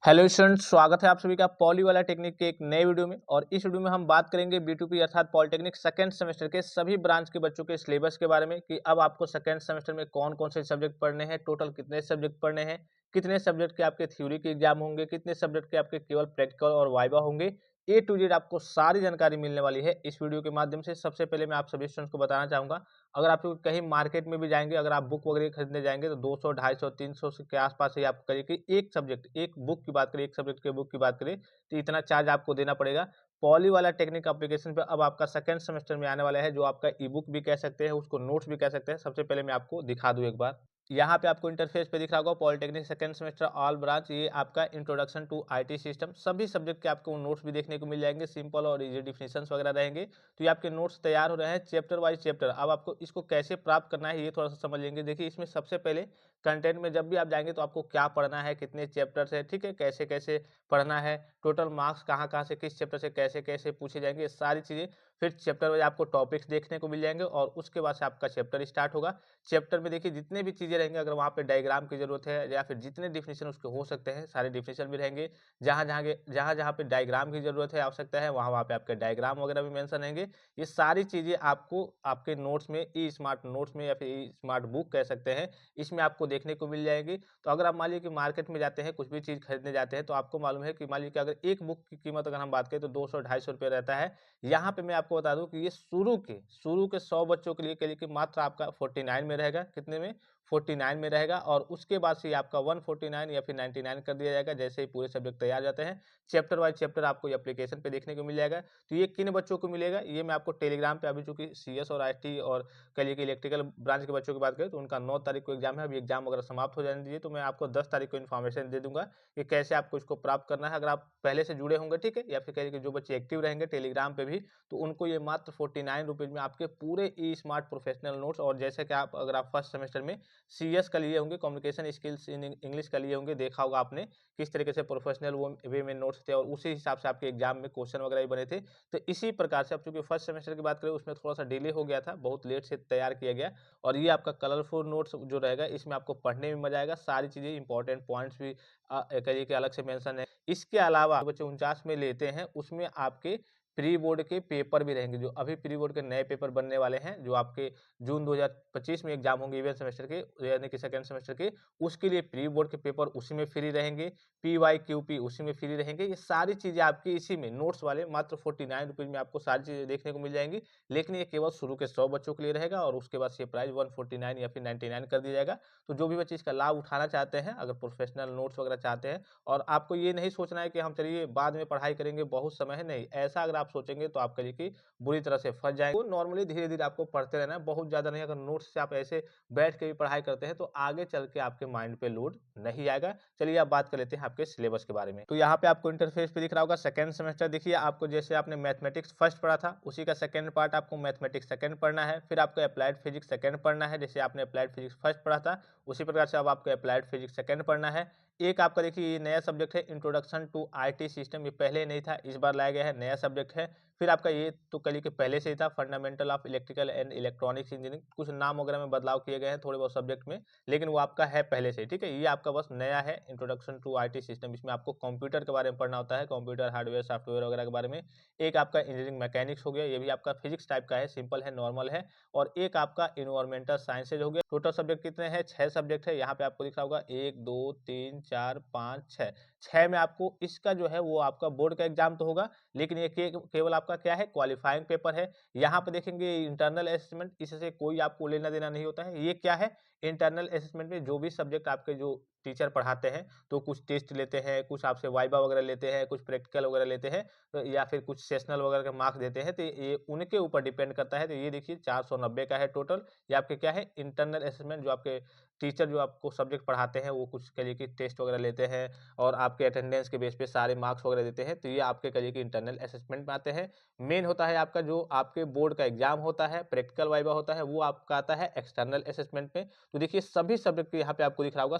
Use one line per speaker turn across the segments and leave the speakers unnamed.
Hello students, स्वागत है आप सभी का पॉली वाला टेक्निक के एक नए वीडियो में। और इस वीडियो में हम बात करेंगे B2P अर्थात पॉलिटेक्निक सेकंड सेमेस्टर के सभी ब्रांच के बच्चों के सिलेबस के बारे में कि अब आपको सेकंड सेमेस्टर में कौन कौन से सब्जेक्ट पढ़ने हैं, टोटल कितने सब्जेक्ट पढ़ने हैं, कितने सब्जेक्ट के आपके थ्योरी के एग्जाम होंगे, कितने सब्जेक्ट के आपके केवल प्रैक्टिकल और वाइवा होंगे। ए टू जेड आपको सारी जानकारी मिलने वाली है इस वीडियो के माध्यम से। सबसे पहले मैं आप सभी स्टूडेंट्स को बताना चाहूंगा, अगर आप कहीं मार्केट में भी जाएंगे, अगर आप बुक वगैरह खरीदने जाएंगे तो 200, 250, 300 के आसपास ही आपको करिए कि एक सब्जेक्ट, एक बुक की बात करें, एक सब्जेक्ट के बुक की बात करें तो इतना चार्ज आपको देना पड़ेगा। पॉली वाला टेक्निक एप्लीकेशन पे अब आपका सेकंड सेमेस्टर में आने वाला है, जो आपका ई बुक भी कह सकते हैं, उसको नोट्स भी कह सकते हैं। सबसे पहले मैं आपको दिखा दूं एक बार, यहाँ पे आपको इंटरफेस पे दिख रहा होगा polytechnic second semester all branch. ये आपका इंट्रोडक्शन टू आईटी सिस्टम, सभी सब्जेक्ट के आपको नोट्स भी देखने को मिल जाएंगे, सिंपल और इजी डिफिनेशंस वगैरह रहेंगे। तो ये आपके नोट्स तैयार हो रहे हैं चैप्टर वाइज चैप्टर। अब आपको इसको कैसे प्राप्त करना है ये थोड़ा सा समझ लेंगे। देखिए, इसमें सबसे पहले कंटेंट में जब भी आप जाएंगे तो आपको क्या पढ़ना है, कितने चैप्टर्स है, ठीक है, कैसे कैसे पढ़ना है, टोटल मार्क्स कहाँ कहाँ से किस चैप्टर से कैसे कैसे पूछे जाएंगे, ये सारी चीजें। फिर चैप्टर वाइज आपको टॉपिक्स देखने को मिल जाएंगे और उसके बाद से आपका चैप्टर स्टार्ट होगा। चैप्टर में देखिए जितने भी चीजें रहेंगे, अगर वहाँ पे डायग्राम की जरूरत है या फिर जितने डिफिनेशन उसके हो सकते हैं, सारे डिफिनेशन भी रहेंगे। जहाँ जहाँ पे डायग्राम की जरूरत है, आवश्यकता है, वहाँ वहाँ पे आपके डायग्राम वगैरह भी मेंशन रहेंगे। ये सारी चीजें आपको आपके नोट्स में, ई स्मार्ट नोट्स में या फिर ई स्मार्ट बुक कह सकते हैं, इसमें आपको देखने को मिल जाएगी। तो अगर आप मान लीजिए कि मार्केट में जाते हैं, कुछ भी चीज खरीदने जाते हैं, तो आपको मालूम है कि मान लीजिए कि अगर एक बुक की कीमत अगर हम बात करें तो 200-250 रुपये रहता है। यहाँ पे मैं आपको बता दूं कि ये शुरू के 100 बच्चों के लिए कह लीजिए कि मात्र आपका 49 में रहेगा। कितने में? 49 में रहेगा। और उसके बाद से आपका 149 या फिर 99 कर दिया जाएगा जैसे ही पूरे सब्जेक्ट तैयार जाते हैं। चैप्टर वाइज चैप्टर आपको एप्लीकेशन पे देखने को मिल जाएगा। तो ये किन बच्चों को मिलेगा, ये मैं आपको टेलीग्राम पे, अभी चूंकि CS और IT और कह लीजिए कि इलेक्ट्रिकल ब्रांच के बच्चों की बात करें तो उनका 9 तारीख को एग्जाम है। अभी एग्जाम वगैरह समाप्त हो जाने दीजिए, तो मैं आपको 10 तारीख को इन्फॉर्मेशन दे दूंगा कि कैसे आपको इसको प्राप्त करना है। अगर आप पहले से जुड़े होंगे, ठीक है, या फिर कह लीजिए कि जो बच्चे एक्टिव रहेंगे टेलीग्राम पे भी, तो उनको ये मात्र 49 रुपीज में आपके पूरे ई स्मार्ट प्रोफेशनल नोट्स, और जैसे कि आप अगर आप फर्स्ट सेमेस्टर में CS का लिए होंगे, कम्युनिकेशन स्किल्स इन इंग्लिश का लिए होंगे, देखा होगा आपने किस तरीके से प्रोफेशनल वे में नोट्स थे और उसी हिसाब से आपके एग्जाम में क्वेश्चन वगैरह भी बने थे। तो इसी प्रकार से अब चूंकि फर्स्ट सेमेस्टर की बात करें उसमें थोड़ा सा डिले हो गया था, बहुत लेट से तैयार किया गया। और ये आपका कलरफुल नोट्स जो रहेगा, इसमें आपको पढ़ने में मजा आएगा, सारी चीजें इंपॉर्टेंट पॉइंट्स भी कहिए कि अलग से मेंशन है। इसके अलावा बच्चे 49 में लेते हैं, उसमें आपके प्री बोर्ड के पेपर भी रहेंगे, जो अभी प्री बोर्ड के नए पेपर बनने वाले हैं, जो आपके जून 2025 में एग्जाम होंगे इवेंट सेमेस्टर के, यानी कि सेकंड सेमेस्टर के, उसके लिए प्री बोर्ड के पेपर उसी में फ्री रहेंगे, PYQP उसी में फ्री रहेंगे। ये सारी चीजें आपकी इसी में नोट्स वाले मात्र 49 रुपीज में आपको सारी चीजें देखने को मिल जाएंगी। लेकिन ये केवल शुरू के 100 बच्चों के लिए रहेगा और उसके बाद ये प्राइस 149 या फिर 99 कर दिया जाएगा। तो जो भी बच्चे इसका लाभ उठाना चाहते हैं, अगर प्रोफेशनल नोट्स वगैरह चाहते हैं, और आपको ये नहीं सोचना है कि हम चलिए बाद में पढ़ाई करेंगे, बहुत समय है, नहीं, ऐसा अगर आप सोचेंगे तो आप कहिए कि बुरी तरह से फंस जाएंगे। तो नॉर्मली धीरे धीरे आपको पढ़ते रहना है, बहुत ज्यादा नहीं। अगर नोट्स से आप ऐसे बैठ के भी पढ़ाई करते हैं तो आगे चल के आपके माइंड पे लोड नहीं आएगा। चलिए आप बात कर लेते हैं आपके सिलेबस के बारे में। तो यहाँ पे आपको इंटरफेस पे दिख रहा होगा सेकंड सेमेस्टर। देखिए, आपको जैसे आपने मैथमेटिक्स फर्स्ट पढ़ा था, उसी का सेकंड पार्ट आपको मैथमेटिक्स सेकंड पढ़ना है। फिर आपको अप्लाइड फिजिक्स सेकंड पढ़ना है, जैसे आपने अप्लाइड फिजिक्स फर्स्ट पढ़ा था उसी प्रकार से अब आपको अप्लाइड फिजिक्स सेकंड पढ़ना है। एक आपका देखिए ये नया सब्जेक्ट है इंट्रोडक्शन टू आईटी सिस्टम, ये पहले नहीं था, इस बार लाया गया है, नया सब्जेक्ट है। फिर आपका ये तो कल के पहले से ही था, fundamental of electrical and electronics engineering. कुछ नाम वगैरह में बदलाव किए गए हैं थोड़े बहुत सब्जेक्ट में, लेकिन वो आपका है पहले से, ठीक है। ये आपका बस नया है इंट्रोडक्शन टू आईटी सिस्टम। इसमें आपको कंप्यूटर के बारे में पढ़ना होता है, कंप्यूटर हार्डवेयर सॉफ्टवेयर वगैरह के बारे में। एक आपका इंजीनियरिंग मैकेनिक्स हो गया, ये भी आपका फिजिक्स टाइप का है, सिंपल है, नॉर्मल है। और एक आपका इन्वायरमेंटल साइंसेज हो गया। टोटल सब्जेक्ट कितने हैं? 6 सब्जेक्ट है। यहाँ पे आपको दिख रहा होगा 1 2 3 4 5 6। 6 में आपको इसका जो है वो आपका बोर्ड का एग्जाम तो होगा, लेकिन ये केवल आपका क्या है, क्वालिफाइंग पेपर है। यहाँ पे देखेंगे इंटरनल असेसमेंट, इससे कोई आपको लेना देना नहीं होता है। ये क्या है, इंटरनल असेसमेंट में जो भी सब्जेक्ट आपके जो टीचर पढ़ाते हैं तो कुछ टेस्ट लेते हैं, कुछ आपसे वाइबा वगैरह लेते हैं, कुछ प्रैक्टिकल वगैरह लेते हैं, तो या फिर कुछ सेशनल वगैरह के मार्क्स देते हैं, तो ये उनके ऊपर डिपेंड करता है। तो ये देखिए 490 का है टोटल। ये आपके क्या है, इंटरनल असेसमेंट, जो आपके टीचर जो आपको सब्जेक्ट पढ़ाते हैं वो कुछ करिए कि टेस्ट वगैरह लेते हैं और आपके अटेंडेंस के बेस पे सारे मार्क्स वगैरह देते हैं। तो ये आपके करिए कि इंटरनल असेसमेंट में आते हैं। मेन होता है आपका जो आपके बोर्ड का एग्जाम होता है, प्रैक्टिकल वाइवा होता है, वो आपका आता है एक्सटर्नल असेसमेंट में। तो देखिए सभी सब्जेक्ट यहाँ पे आपको दिख रहा होगा,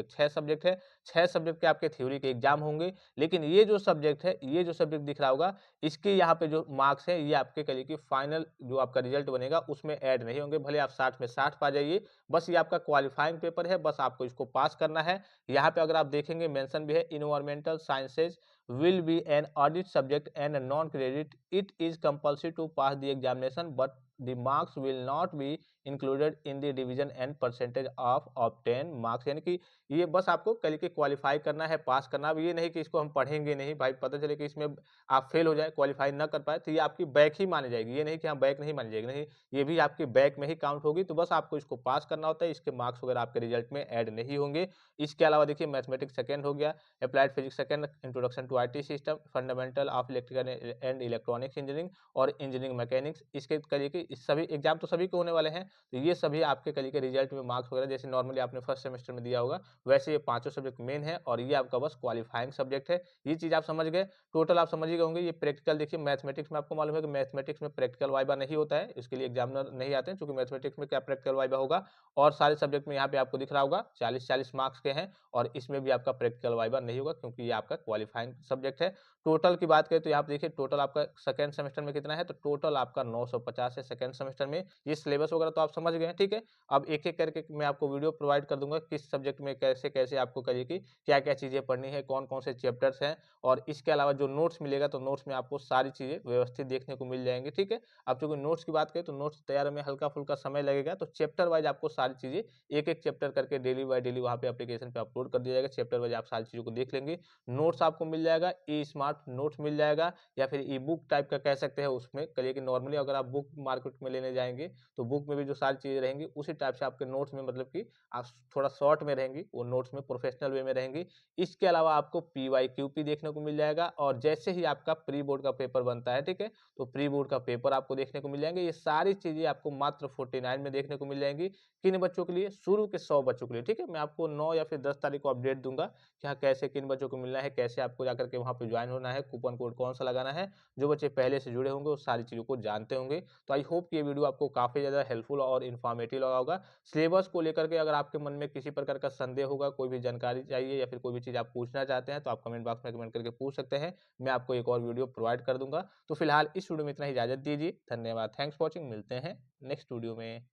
सब्जेक्ट, 6 सब्जेक्ट है, 6 सब्जेक्ट के आपके थ्योरी के एग्जाम होंगे। लेकिन ये जो सब्जेक्ट है, ये जो सब्जेक्ट दिख रहा होगा, इसके यहाँ पे जो मार्क्स है, ये आपके कहिए कि फाइनल जो आपका रिजल्ट बनेगा उसमें ऐड नहीं होंगे। भले आप 60 में 60 पा जाइए, बस ये आपका क्वालिफाइंग पेपर है, बस आपको इसको पास करना है। यहाँ पे अगर आप देखेंगे मेंशन भी है, environmental sciences will be an audit subject and a non-credit. It is compulsory to pass the examination, but the marks will not be included in the division and percentage of obtained marks। यानी कि ये बस आपको कल के qualify करना है, पास करना। अब ये नहीं कि इसको हम पढ़ेंगे नहीं, भाई पता चले कि इसमें आप फेल हो जाए, क्वालिफाई ना कर पाए, तो ये आपकी बैक ही मानी जाएगी। ये नहीं कि हाँ बैक नहीं मानी जाएगी, नहीं, ये भी आपकी बैक में ही काउंट होगी। तो बस आपको इसको पास करना होता है, इसके मार्क्स वगैरह आपके रिजल्ट में ऐड नहीं होंगे। इसके अलावा देखिए मैथमेटिक्स सेकेंड हो गया, applied physics second, introduction to IT system, fundamental of electrical and electronics engineering और इंजीनियरिंग मैकेनिक्स। इसके करिए कि सभी एग्जाम तो सभी को होने वाले हैं, तो ये सभी आपके करिए के रिजल्ट में मार्क्स वगैरह जैसे नॉर्मली आपने फर्स्ट सेमेस्टर में दिया होगा, वैसे ये पांचों सब्जेक्ट मेन है और ये आपका बस क्वालिफाइंग सब्जेक्ट है। ये चीज आप समझ गए, टोटल आप समझ ही गए होंगे। ये प्रैक्टिकल देखिए मैथमेटिक्स में आपको मालूम है कि मैथमेटिक्स में प्रैक्टिकल वाइबा नहीं होता है, इसके लिए एग्जामिनर नहीं आते हैं, क्योंकि मैथमेटिक्स में क्या प्रैक्टिकल वाइबा होगा। और सारे सब्जेक्ट में यहाँ पे आपको दिख रहा होगा 40-40 मार्क्स के हैं, और इसमें भी आपका प्रैक्टिकल वाइबा नहीं होगा, क्योंकि ये आपका क्वालिफाइंग सब्जेक्ट है। टोटल की बात करें तो यहाँ पे देखिए टोटल आपका सेकंड सेमेस्टर में कितना है, तो टोटल आपका 950 है सेकंड सेमेस्टर में। ये सिलेबस वगैरह तो आप समझ गए हैं, ठीक है। अब एक एक करके मैं आपको वीडियो प्रोवाइड कर दूंगा, किस सब्जेक्ट में कैसे कैसे आपको करिए कि क्या क्या चीजें पढ़नी है, कौन कौन से चैप्टर्स हैं, और इसके अलावा जो नोट्स मिलेगा, तो नोट्स में आपको सारी चीजें व्यवस्थित देखने को मिल जाएंगी, ठीक है। अब चूंकि नोट्स की बात करें तो नोट्स तैयार में हल्का फुल्का समय लगेगा, तो चैप्टर वाइज आपको सारी चीजें एक एक चैप्टर करके डेली बाय डेली वहाँ पे एप्लीकेशन पे अपलोड कर दिया जाएगा। चैप्टर वाइज आप सारी चीजों को देख लेंगे। नोट्स आपको मिल जाएगा, ई स्मार्ट नोट्स मिल जाएगा, या फिर ई बुक टाइप का कह सकते हैं। उसमें कहिए कि नॉर्मली अगर आप बुक मार्केट में लेने जाएंगे, तो बुक में भी जो सारी चीजें रहेंगी उसी टाइप से आपके नोट्स में, मतलब कि आप थोड़ा शॉर्ट में रहेंगी, वो नोट्स में प्रोफेशनल वे में रहेंगी। इसके अलावा आपको PYQP देखने को मिल जाएगा, और जैसे ही आपका प्री बोर्ड का पेपर बनता है, ठीक है, तो प्री बोर्ड का पेपर आपको देखने को मिल जाएंगे। ये सारी चीजें आपको मात्र 49 में देखने को मिल जाएंगी। किन बच्चों के लिए? शुरू के 100 बच्चों के लिए, ठीक है। मैं आपको 9 या फिर 10 तारीख को अपडेट दूंगा कि हाँ कैसे किन बच्चों को मिलना है, कैसे आपको जाकर के वहाँ पे ज्वाइन होना है, कूपन कोड कौन सा लगाना है। जो बच्चे पहले से जुड़े होंगे वो सारी चीज़ों को जानते होंगे। तो आई होप कि ये वीडियो आपको काफ़ी ज़्यादा हेल्पफुल और इन्फॉर्मेटिव लगा होगा। सिलेबस को लेकर के अगर आपके मन में किसी प्रकार का संदेह होगा, कोई भी जानकारी चाहिए या फिर कोई भी चीज़ आप पूछना चाहते हैं, तो आप कमेंट बॉक्स में कमेंट करके पूछ सकते हैं। मैं आपको एक और वीडियो प्रोवाइड कर दूंगा। तो फिलहाल इस वीडियो में इतना ही, इजाजत दीजिए। धन्यवाद, थैंक्स फॉर वॉचिंग। मिलते हैं नेक्स्ट वीडियो में।